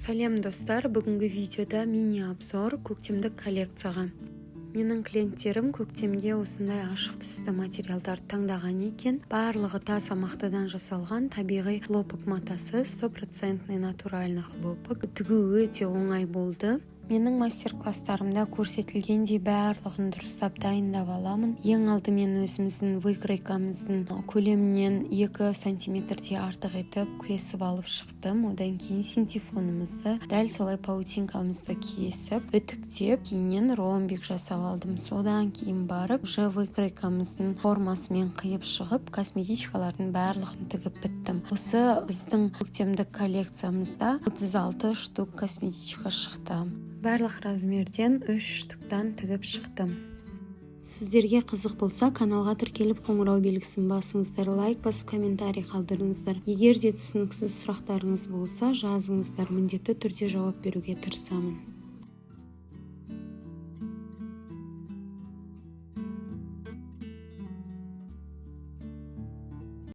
Сәлем достар, бүгінгі видеода мини-обзор көктемдік коллекцияға. Менің клиенттерім көктемге осындай ашық түсті материалдар таңдаған екен. Барлығы таза мақтадан жасалған табиғи хлопок матасы, 100% натуральный хлопок. Тігу өте оңай болды. Менің мастер-класстарымда көрсетілгендей барлығын дұрыстап дайындап аламын. Ең алдымен өзіміздің выкройкамыздың көлемінен 2 сантиметрдей артық етіп кесіп алып шықтым. Одан кейін синтефонымызды дәл солай паутинкамызды кесіп, үтіктеп, кейіннен ромбик жасап алдым. Содан кейін барып, уже выкройкамыздың формасымен қиып шығып, косметичкалардың барлығын тігіп біттім. Осы біздің көктемдік коллекциямызда 36 штук косметичка шықты. Барлық размерден 3 штуктан тігіп шықтым. Сіздерге қызық болса, каналға тіркеліп қоңырау белгісін басыңыздар, лайк басып комментарий қалдырыңыздар. Егер де түсініксіз сұрақтарыңыз болса, жазыңыздар, міндетті түрде жауап беруге тырысамын.